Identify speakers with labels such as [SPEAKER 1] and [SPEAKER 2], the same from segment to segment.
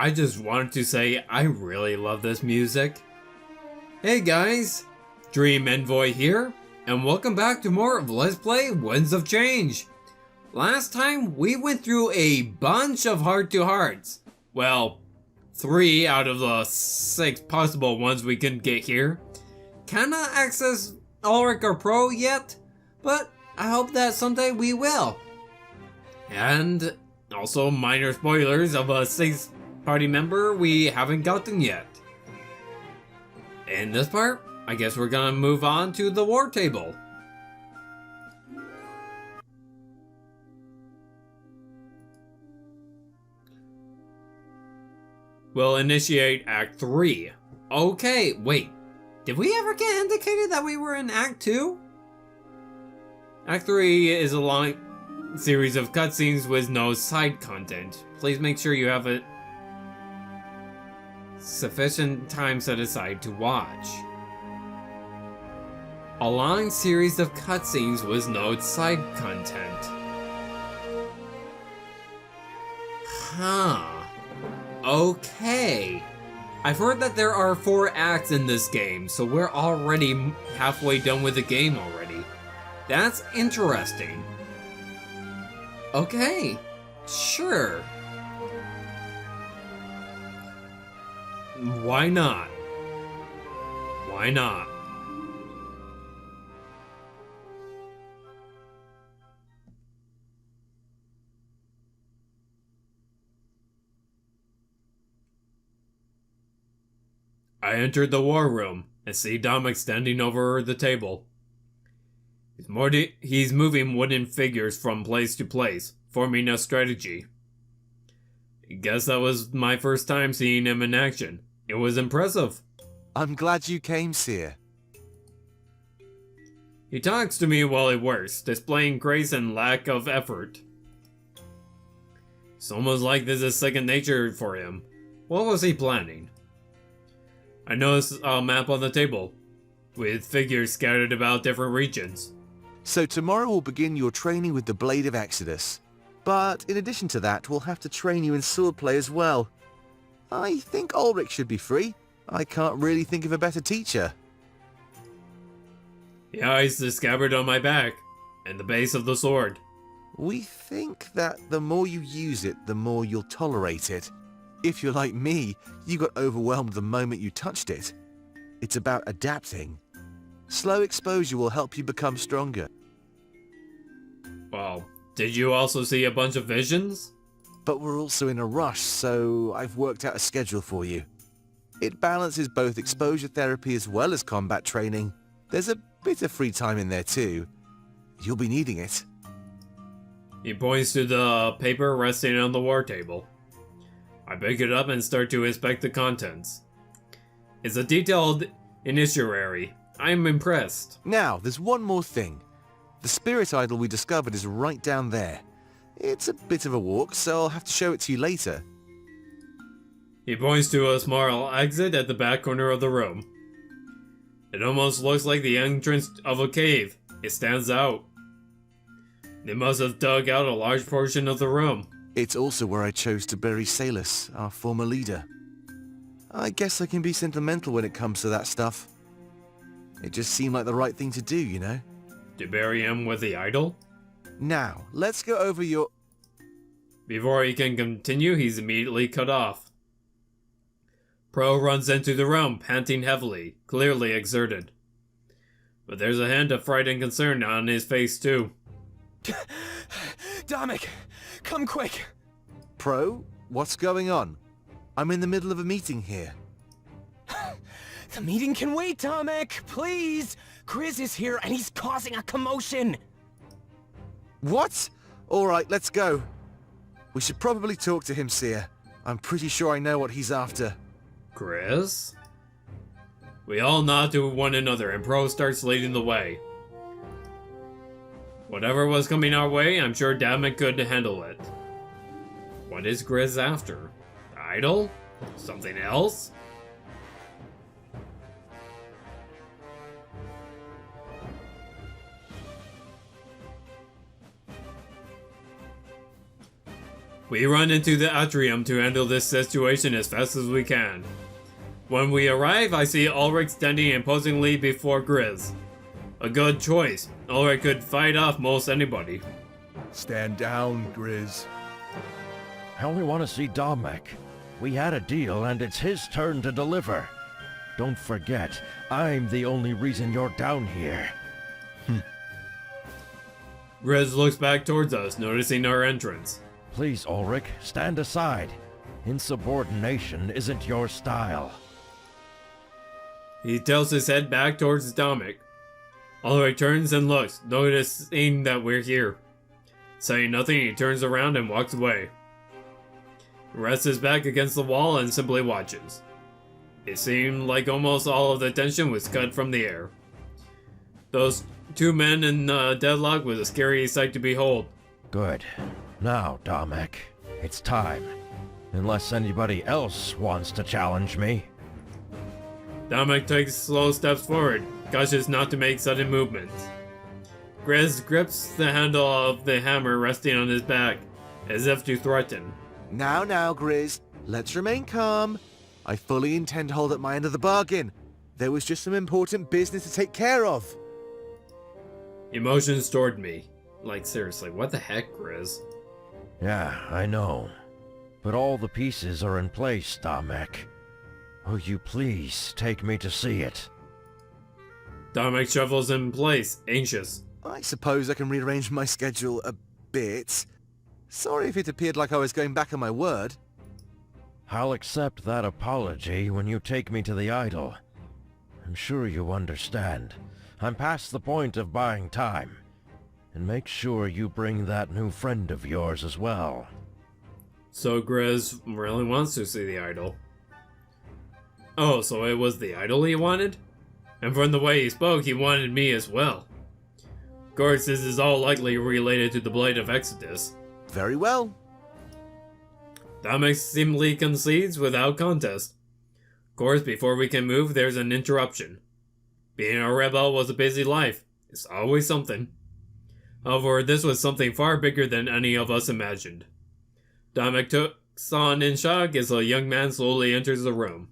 [SPEAKER 1] I just wanted to say I really love this music. Hey guys, Dream Envoy here, and welcome back to more of Let's Play Winds of Change. Last time we went through a bunch of heart-to-hearts. Well, 3 out of the 6 possible ones we can get here. Cannot access Ulrich or Pro yet, but I hope that someday we will. And also minor spoilers of a 6th party member we haven't gotten yet. In this part, I guess we're gonna move on to the war table. We'll initiate Act 3. Okay, wait. Did we ever get indicated that we were in Act 2? Act 3 is a long series of cutscenes with no side content. Please make sure you have a sufficient time set aside to watch. A long series of cutscenes with no side content. Huh. Okay. I've heard that there are 4 acts in this game, so we're already halfway done with the game already. That's interesting. Okay, sure. Why not? Why not? I entered the war room and see Dominic standing over the table. He's moving wooden figures from place to place, forming a strategy. I guess that was my first time seeing him in action. It was impressive.
[SPEAKER 2] I'm glad you came, Seer.
[SPEAKER 1] He talks to me while he works, displaying grace and lack of effort. It's almost like this is second nature for him. What was he planning? I noticed a map on the table, with figures scattered about different regions.
[SPEAKER 2] So tomorrow we'll begin your training with the Blade of Exodus. But in addition to that, we'll have to train you in swordplay as well. I think Ulrich should be free. I can't really think of a better teacher.
[SPEAKER 1] He eyes the scabbard on my back, and the base of the sword.
[SPEAKER 2] We think that the more you use it, the more you'll tolerate it. If you're like me, you got overwhelmed the moment you touched it. It's about adapting. Slow exposure will help you become stronger.
[SPEAKER 1] Well, did you also see a bunch of visions?
[SPEAKER 2] But we're also in a rush, so I've worked out a schedule for you. It balances both exposure therapy as well as combat training. There's a bit of free time in there too. You'll be needing it.
[SPEAKER 1] He points to the paper resting on the war table. I pick it up and start to inspect the contents. It's a detailed initiatory. I'm impressed.
[SPEAKER 2] Now, there's one more thing. The spirit idol we discovered is right down there. It's a bit of a walk, so I'll have to show it to you later.
[SPEAKER 1] He points to a small exit at the back corner of the room. It almost looks like the entrance of a cave. It stands out. They must have dug out a large portion of the room.
[SPEAKER 2] It's also where I chose to bury Salus, our former leader. I guess I can be sentimental when it comes to that stuff. It just seemed like the right thing to do, you know?
[SPEAKER 1] To bury him with the idol?
[SPEAKER 2] Now, let's go over your...
[SPEAKER 1] Before he can continue, he's immediately cut off. Pro runs into the room, panting heavily, clearly exerted. But there's a hint of fright and concern on his face too.
[SPEAKER 3] Dominic, come quick!
[SPEAKER 2] Pro, what's going on? I'm in the middle of a meeting here.
[SPEAKER 3] The meeting can wait, Dominic, please! Grizz is here and he's causing a commotion!
[SPEAKER 2] What? Alright, let's go. We should probably talk to him, Seer. I'm pretty sure I know what he's after.
[SPEAKER 1] Chris? We all nod to one another and Pro starts leading the way. Whatever was coming our way, I'm sure Dominic could handle it. What is Grizz after? The idol? Something else? We run into the atrium to handle this situation as fast as we can. When we arrive, I see Ulrich standing imposingly before Grizz. A good choice. Ulrich could fight off most anybody.
[SPEAKER 2] Stand down, Grizz.
[SPEAKER 4] I only want to see Domek. We had a deal and it's his turn to deliver. Don't forget, I'm the only reason you're down here.
[SPEAKER 1] Grizz looks back towards us, noticing our entrance.
[SPEAKER 4] Please, Ulrich, stand aside. Insubordination isn't your style.
[SPEAKER 1] He tilts his head back towards Domek. Ulrich turns and looks, noticing that we're here. Saying nothing, he turns around and walks away. He rests his back against the wall and simply watches. It seemed like almost all of the tension was cut from the air. Those two men in deadlock was a scary sight to behold.
[SPEAKER 4] Good. Now, Domek, it's time. Unless anybody else wants to challenge me.
[SPEAKER 1] Domek takes slow steps forward, cautious not to make sudden movements. Grizz grips the handle of the hammer resting on his back, as if to threaten.
[SPEAKER 2] Now, Grizz. Let's remain calm. I fully intend to hold up my end of the bargain. There was just some important business to take care of.
[SPEAKER 1] Emotions toward me. Like, seriously, what the heck, Grizz?
[SPEAKER 4] Yeah, I know. But all the pieces are in place, Domek. Will you please take me to see it?
[SPEAKER 1] Domek shuffles in place, anxious.
[SPEAKER 2] I suppose I can rearrange my schedule a bit. Sorry if it appeared like I was going back on my word.
[SPEAKER 4] I'll accept that apology when you take me to the idol. I'm sure you understand. I'm past the point of buying time. And make sure you bring that new friend of yours as well.
[SPEAKER 1] So Grizz really wants to see the idol. Oh, so it was the idol he wanted? And from the way he spoke, he wanted me as well. Of course, this is all likely related to the Blade of Exodus.
[SPEAKER 2] Very well.
[SPEAKER 1] Domek seemingly concedes without contest. Of course, before we can move, there's an interruption. Being a rebel was a busy life. It's always something. However, this was something far bigger than any of us imagined. Domek took on in shock as a young man slowly enters the room.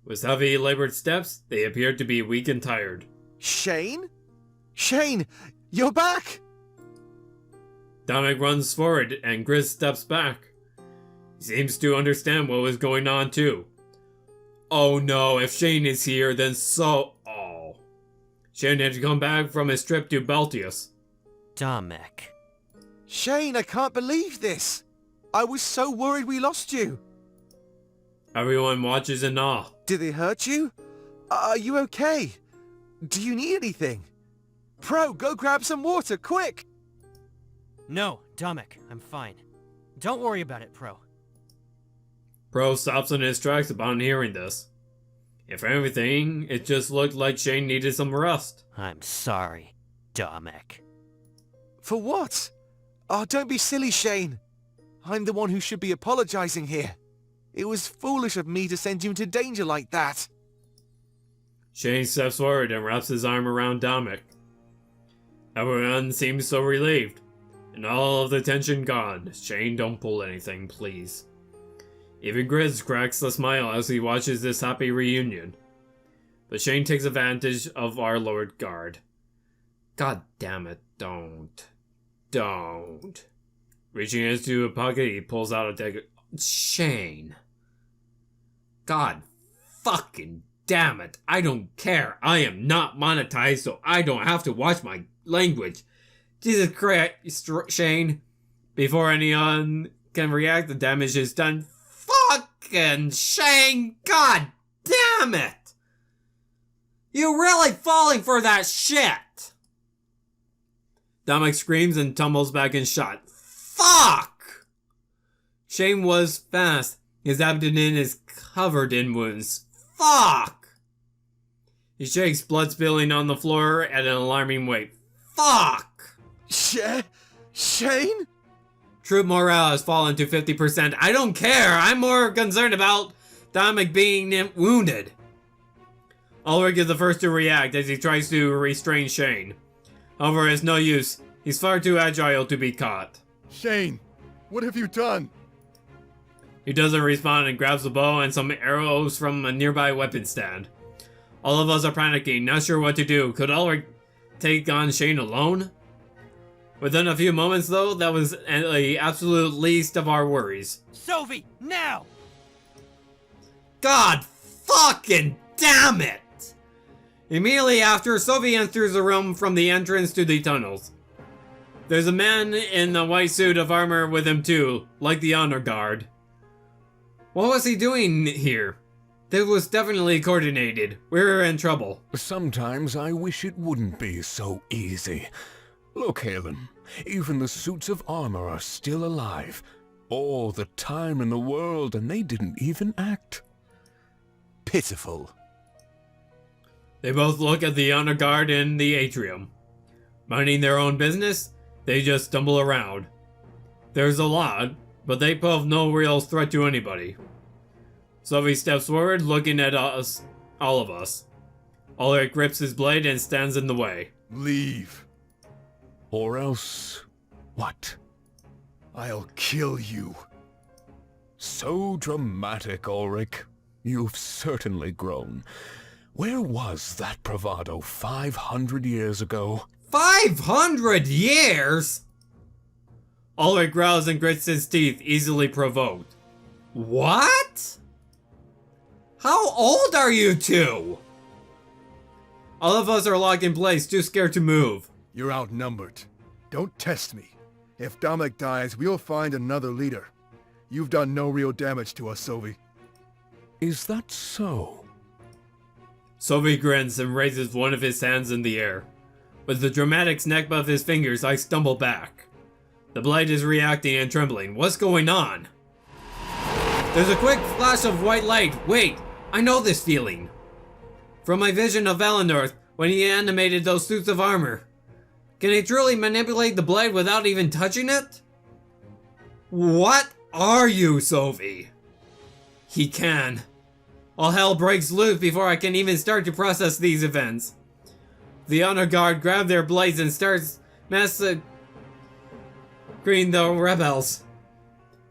[SPEAKER 1] With heavy, labored steps, they appeared to be weak and tired.
[SPEAKER 2] Shane? Shane, you're back!
[SPEAKER 1] Domek runs forward and Grizz steps back. He seems to understand what was going on too. Oh no, if Shane is here, then so... Oh. Shane had come back from his trip to Baltius.
[SPEAKER 3] Domek.
[SPEAKER 2] Shane, I can't believe this! I was so worried we lost you!
[SPEAKER 1] Everyone watches in awe.
[SPEAKER 2] Did they hurt you? Are you okay? Do you need anything? Pro, go grab some water, quick!
[SPEAKER 3] No, Domek, I'm fine. Don't worry about it, Pro.
[SPEAKER 1] Pro stops in his tracks upon hearing this. If anything, it just looked like Shane needed some rest.
[SPEAKER 3] I'm sorry, Domek.
[SPEAKER 2] For what? Oh, don't be silly, Shane. I'm the one who should be apologizing here. It was foolish of me to send you into danger like that.
[SPEAKER 1] Shane steps forward and wraps his arm around Domek. Everyone seems so relieved, and all of the tension gone. Shane, don't pull anything, please. Even Grizz cracks a smile as he watches this happy reunion. But Shane takes advantage of our lowered guard. God damn it, don't. Don't. Reaching into a pocket, he pulls out a dagger. Shane. God fucking damn it. I don't care. I am not monetized, so I don't have to watch my language. Jesus Christ, Shane. Before anyone can react, the damage is done. Fucking Shane. God damn it. You really falling for that shit. Domek screams and tumbles back in shot. Fuck! Shane was fast. His abdomen is covered in wounds. Fuck! He shakes, blood spilling on the floor at an alarming rate. Fuck!
[SPEAKER 2] Shane?
[SPEAKER 1] Troop morale has fallen to 50%. I don't care. I'm more concerned about Domek being wounded. Ulrich is the first to react as he tries to restrain Shane. However, it's no use. He's far too agile to be caught.
[SPEAKER 5] Shane, What have you done?
[SPEAKER 1] He doesn't respond and grabs the bow and some arrows from a nearby weapon stand. All of us are panicking, not sure what to do. Could Ulrich take on Shane alone? Within a few moments, though, that was the absolute least of our worries.
[SPEAKER 3] Sophie, now!
[SPEAKER 1] God fucking damn it! Immediately after, Sophie enters the room from the entrance to the tunnels. There's a man in a white suit of armor with him too, like the honor guard. What was he doing here? This was definitely coordinated. We're in trouble.
[SPEAKER 6] Sometimes I wish it wouldn't be so easy. Look, Halen, even the suits of armor are still alive. All the time in the world, and they didn't even act.
[SPEAKER 2] Pitiful.
[SPEAKER 1] They both look at the honor guard in the atrium. Minding their own business, they just stumble around. There's a lot, but they pose no real threat to anybody. Sophie steps forward, looking at us, all of us. Ulrich grips his blade and stands in the way.
[SPEAKER 5] Leave.
[SPEAKER 6] Or else, what?
[SPEAKER 5] I'll kill you.
[SPEAKER 6] So dramatic, Ulrich. You've certainly grown. Where was that bravado 500 years ago?
[SPEAKER 1] 500 years?! Ulrich growls and grits his teeth, easily provoked. What? How old are you two? All of us are locked in place, too scared to move.
[SPEAKER 5] You're outnumbered. Don't test me. If Dominic dies, we'll find another leader. You've done no real damage to us, Sophie.
[SPEAKER 6] Is that so?
[SPEAKER 1] Sophie grins and raises one of his hands in the air. With the dramatic snap of his fingers, I stumble back. The blade is reacting and trembling. What's going on? There's a quick flash of white light. Wait, I know this feeling. From my vision of Valinor when he animated those suits of armor. Can he truly manipulate the blade without even touching it? What are you, Sophie? He can. All hell breaks loose before I can even start to process these events. The honor guard grab their blades and starts massacring the rebels.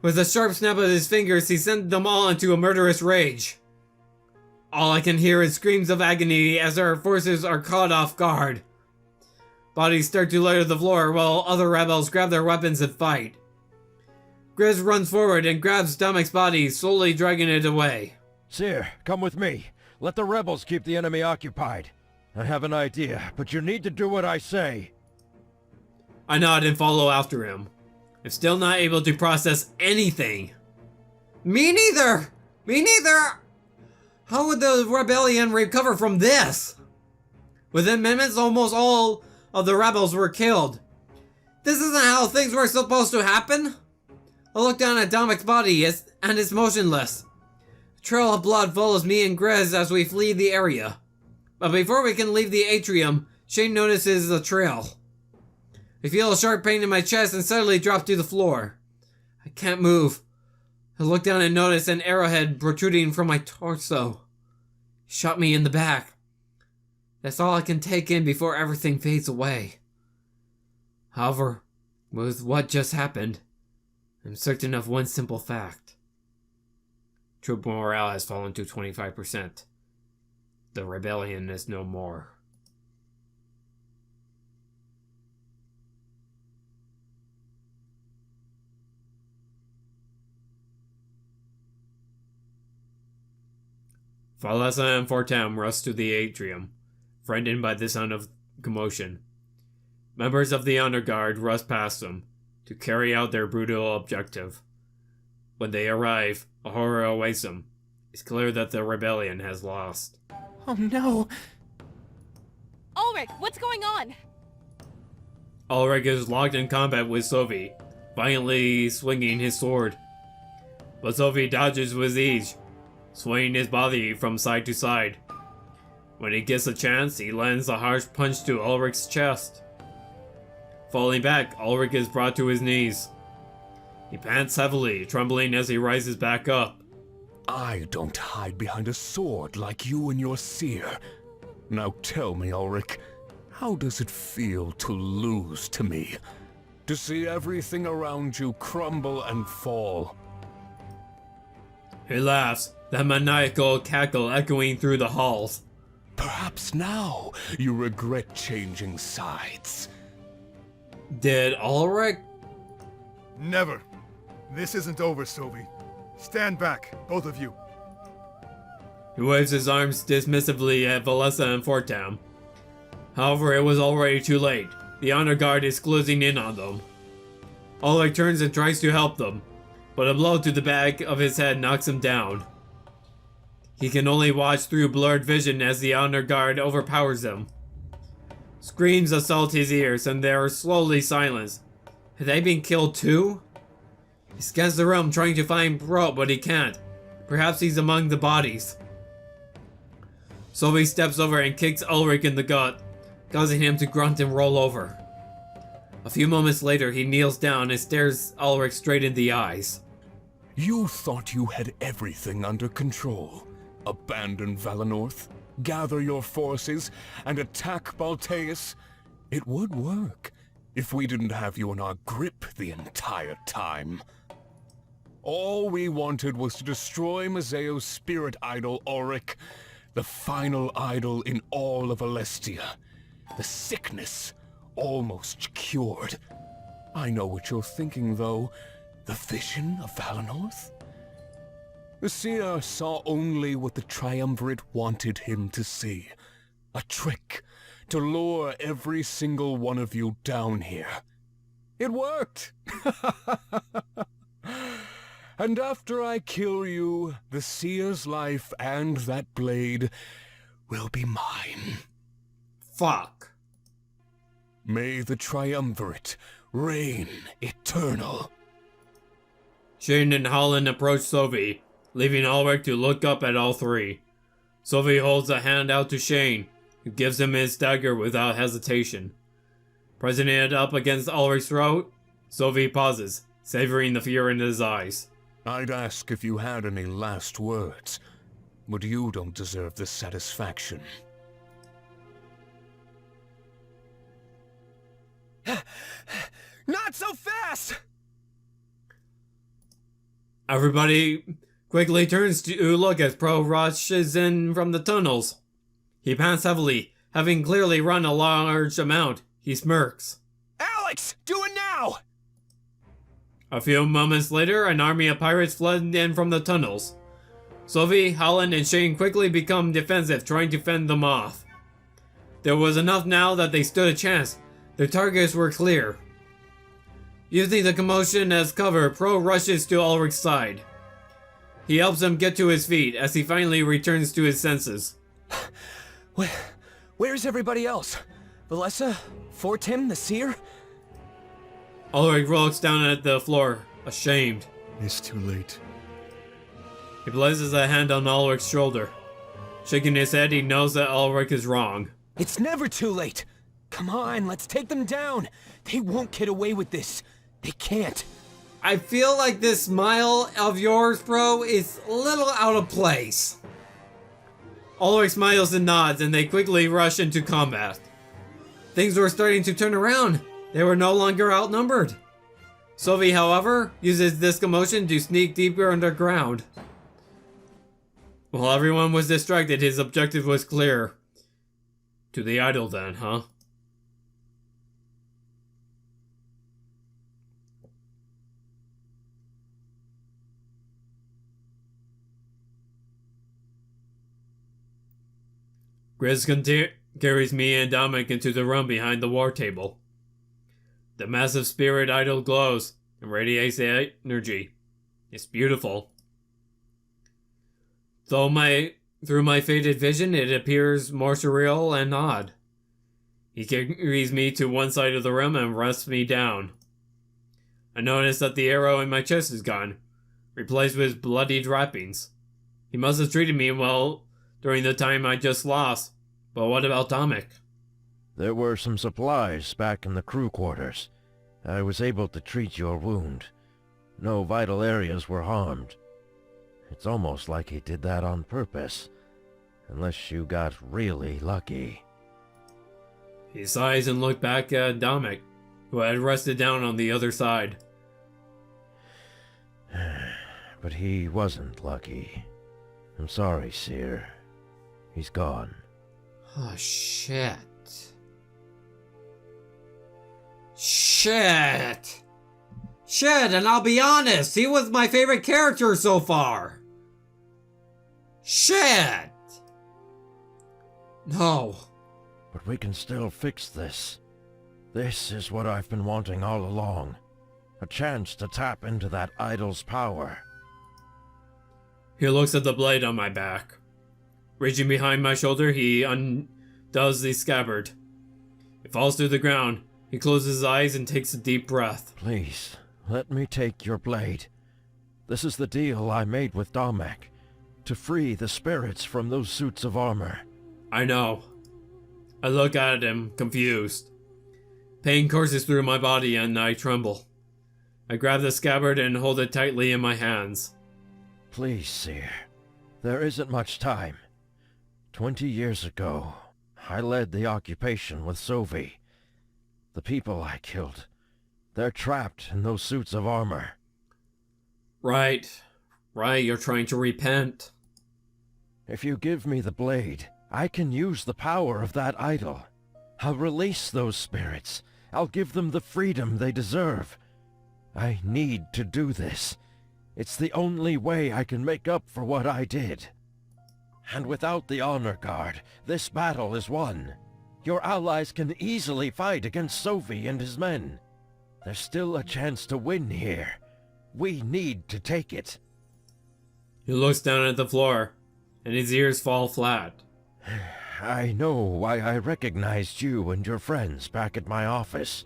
[SPEAKER 1] With a sharp snap of his fingers, he sent them all into a murderous rage. All I can hear is screams of agony as our forces are caught off guard. Bodies start to litter the floor while other rebels grab their weapons and fight. Grizz runs forward and grabs Domic's body, slowly dragging it away.
[SPEAKER 4] Cere, come with me. Let the rebels keep the enemy occupied. I have an idea, but you need to do what I say.
[SPEAKER 1] I nod and follow after him. I'm still not able to process anything. Me neither! Me neither! How would the rebellion recover from this? Within minutes, almost all of the rebels were killed. This isn't how things were supposed to happen. I look down at Domic's body and it's motionless. A trail of blood follows me and Grizz as we flee the area. But before we can leave the atrium, Shane notices the trail. I feel a sharp pain in my chest and suddenly drop to the floor. I can't move. I look down and notice an arrowhead protruding from my torso. He shot me in the back. That's all I can take in before everything fades away. However, with what just happened, I'm certain of one simple fact. Troop morale has fallen to 25%. The rebellion is no more. Falasa and Fortam rush to the atrium, frightened by the sound of commotion. Members of the honor guard rush past them to carry out their brutal objective. When they arrive, a horror awaits them. It's clear that the rebellion has lost.
[SPEAKER 3] Oh no!
[SPEAKER 7] Ulrich, what's going on?
[SPEAKER 1] Ulrich is locked in combat with Sophie, violently swinging his sword. But Sophie dodges with ease, swaying his body from side to side. When he gets a chance, he lands a harsh punch to Ulrich's chest. Falling back, Ulrich is brought to his knees. He pants heavily, trembling as he rises back up.
[SPEAKER 6] I don't hide behind a sword like you and your seer. Now tell me, Ulrich, how does it feel to lose to me? To see everything around you crumble and fall.
[SPEAKER 1] He laughs, that maniacal cackle echoing through the halls.
[SPEAKER 6] Perhaps now you regret changing sides.
[SPEAKER 1] Did Ulrich?
[SPEAKER 5] Never. This isn't over, Sylvie. Stand back, both of you.
[SPEAKER 1] He waves his arms dismissively at Valessa and Fortam. However, it was already too late. The honor guard is closing in on them. Ulrich turns and tries to help them, but a blow to the back of his head knocks him down. He can only watch through blurred vision as the honor guard overpowers him. Screams assault his ears and they are slowly silenced. Had they been killed too? He scans the room trying to find Pro, but he can't. Perhaps he's among the bodies. Sylvie steps over and kicks Ulrich in the gut, causing him to grunt and roll over. A few moments later, he kneels down and stares Ulrich straight in the eyes.
[SPEAKER 6] You thought you had everything under control. Abandon Valenorth, gather your forces, and attack Balteus. It would work if we didn't have you in our grip the entire time. All we wanted was to destroy Mazeo's spirit idol, Ulrich, the final idol in all of Alestia. The sickness almost cured. I know what you're thinking, though. The vision of Valenorth? The seer saw only what the Triumvirate wanted him to see. A trick to lure every single one of you down here. It worked! And after I kill you, the seer's life and that blade will be mine.
[SPEAKER 1] Fuck.
[SPEAKER 6] May the Triumvirate reign eternal.
[SPEAKER 1] Shane and Holland approach Sylvie, leaving Ulrich to look up at all three. Sylvie holds a hand out to Shane, who gives him his dagger without hesitation. Pressing it up against Ulrich's throat, Sylvie pauses, savoring the fear in his eyes.
[SPEAKER 6] I'd ask if you had any last words, but you don't deserve the satisfaction.
[SPEAKER 3] Not so fast!
[SPEAKER 1] Everybody quickly turns to look as Pro rushes in from the tunnels. He pants heavily, having clearly run a large amount. He smirks.
[SPEAKER 3] Alex, do it now!
[SPEAKER 1] A few moments later, an army of pirates flood in from the tunnels. Sylvie, Holland, and Shane quickly become defensive, trying to fend them off. There was enough now that they stood a chance. Their targets were clear. Using the commotion as cover, Pro rushes to Ulrich's side. He helps him get to his feet as he finally returns to his senses.
[SPEAKER 3] Where's everybody else? Valessa? Fortim, the seer?
[SPEAKER 1] Ulrich looks down at the floor, ashamed.
[SPEAKER 5] It's too late.
[SPEAKER 1] He places a hand on Ulrich's shoulder. Shaking his head, he knows that Ulrich is wrong.
[SPEAKER 3] It's never too late. Come on, let's take them down. They won't get away with this. They can't.
[SPEAKER 1] I feel like this smile of yours, Pro, is a little out of place. Ulrich smiles and nods, and they quickly rush into combat. Things were starting to turn around. They were no longer outnumbered. Sylvie, however, uses this commotion to sneak deeper underground. While everyone was distracted, his objective was clear. To the idol then, huh? Grizz carries me and Dominic into the room behind the war table. The massive spirit idol glows and radiates energy. It's beautiful. Through my faded vision, it appears more surreal and odd. He carries me to one side of the room and rests me down. I notice that the arrow in my chest is gone, replaced with bloodied wrappings. He must have treated me well during the time I just lost. But what about Dominic?
[SPEAKER 4] There were some supplies back in the crew quarters. I was able to treat your wound. No vital areas were harmed. It's almost like he did that on purpose. Unless you got really lucky.
[SPEAKER 1] He sighs and looks back at Dominic, who had rested down on the other side.
[SPEAKER 4] But he wasn't lucky. I'm sorry, Seer. He's gone.
[SPEAKER 1] Oh, shit. Shit! Shit, and I'll be honest, he was my favorite character so far. Shit! No.
[SPEAKER 4] But we can still fix this. This is what I've been wanting all along. A chance to tap into that idol's power.
[SPEAKER 1] He looks at the blade on my back. Reaching behind my shoulder, he undoes the scabbard. It falls to the ground. He closes his eyes and takes a deep breath.
[SPEAKER 4] Please, let me take your blade. This is the deal I made with Damek. To free the spirits from those suits of armor.
[SPEAKER 1] I know. I look at him, confused. Pain courses through my body and I tremble. I grab the scabbard and hold it tightly in my hands.
[SPEAKER 4] Please, Seer. There isn't much time. 20 years ago, I led the occupation with Sovi. The people I killed, they're trapped in those suits of armor.
[SPEAKER 1] Right, you're trying to repent.
[SPEAKER 4] If you give me the blade, I can use the power of that idol. I'll release those spirits. I'll give them the freedom they deserve. I need to do this. It's the only way I can make up for what I did. And without the Honor Guard, this battle is won. Your allies can easily fight against Sovi and his men. There's still a chance to win here. We need to take it.
[SPEAKER 1] He looks down at the floor, and his ears fall flat.
[SPEAKER 4] I know why I recognized you and your friends back at my office.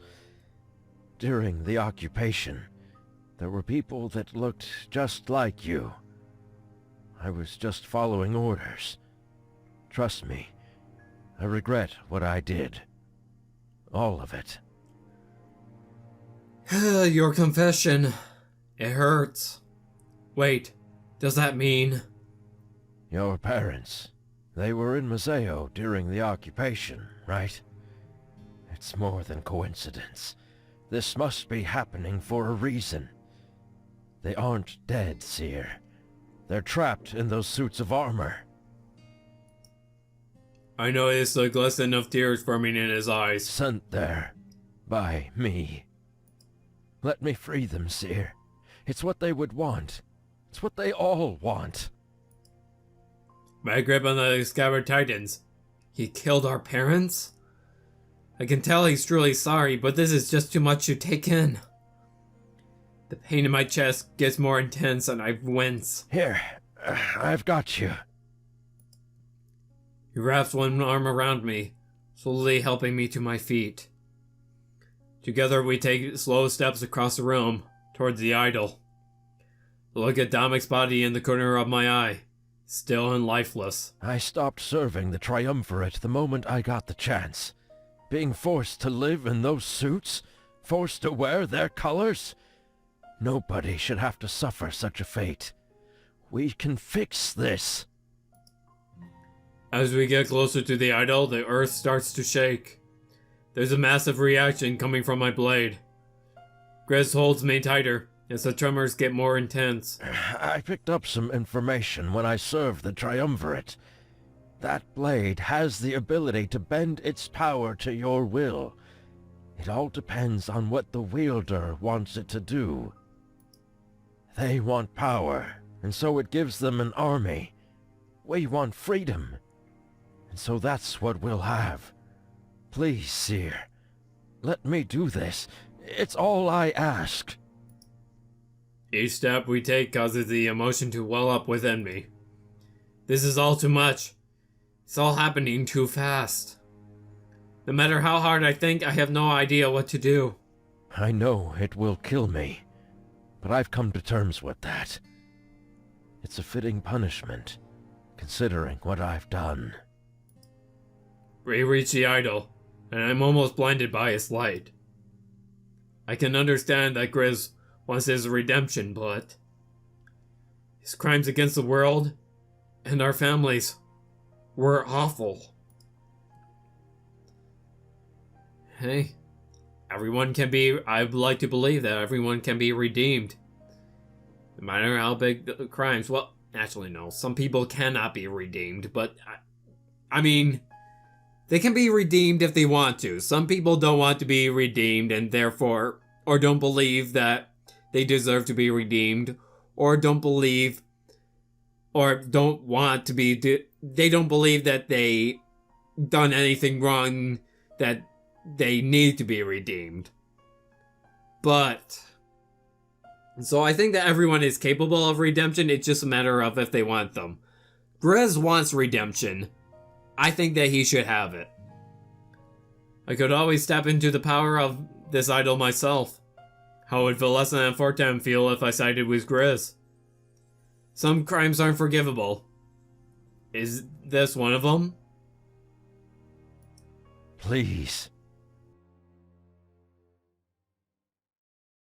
[SPEAKER 4] During the occupation, there were people that looked just like you. I was just following orders. Trust me, I regret what I did. All of it.
[SPEAKER 1] Your confession. It hurts. Wait, does that mean...
[SPEAKER 4] Your parents, they were in Museo during the occupation, right? It's more than coincidence. This must be happening for a reason. They aren't dead, Seer. They're trapped in those suits of armor.
[SPEAKER 1] I noticed the glisten of tears forming in his eyes.
[SPEAKER 4] Sent there. By me. Let me free them, Seer. It's what they would want. It's what they all want.
[SPEAKER 1] My grip on the scabbard tightens. He killed our parents? I can tell he's truly sorry, but this is just too much to take in. The pain in my chest gets more intense and I wince.
[SPEAKER 4] Here, I've got you.
[SPEAKER 1] He wraps one arm around me, slowly helping me to my feet. Together we take slow steps across the room, towards the idol. Look at Damek's body in the corner of my eye, still and lifeless.
[SPEAKER 4] I stopped serving the Triumvirate the moment I got the chance. Being forced to live in those suits? Forced to wear their colors? Nobody should have to suffer such a fate. We can fix this.
[SPEAKER 1] As we get closer to the idol, the earth starts to shake. There's a massive reaction coming from my blade. Grizz holds me tighter as the tremors get more intense.
[SPEAKER 4] I picked up some information when I served the Triumvirate. That blade has the ability to bend its power to your will. It all depends on what the wielder wants it to do. They want power, and so it gives them an army. We want freedom, and so that's what we'll have. Please, Seer, let me do this. It's all I ask.
[SPEAKER 1] Each step we take causes the emotion to well up within me. This is all too much. It's all happening too fast. No matter how hard I think, I have no idea what to do.
[SPEAKER 4] I know it will kill me, but I've come to terms with that. It's a fitting punishment, considering what I've done.
[SPEAKER 1] We reach the idol, and I'm almost blinded by its light. I can understand that Grizz wants his redemption, but his crimes against the world and our families were awful. Hey, everyone can be, I'd like to believe that everyone can be redeemed. No matter how big the crimes. Well, actually no, some people cannot be redeemed, but I mean, they can be redeemed if they want to. Some people don't want to be redeemed and therefore, or don't believe that they deserve to be redeemed, or don't believe, or don't want to be, they don't believe that they done anything wrong that they need to be redeemed. But, so I think that everyone is capable of redemption, it's just a matter of if they want them. Grizz wants redemption. I think that he should have it. I could always step into the power of this idol myself. How would Valesson and Fortem feel if I sided with Grizz? Some crimes aren't forgivable. Is this one of them?
[SPEAKER 4] Please,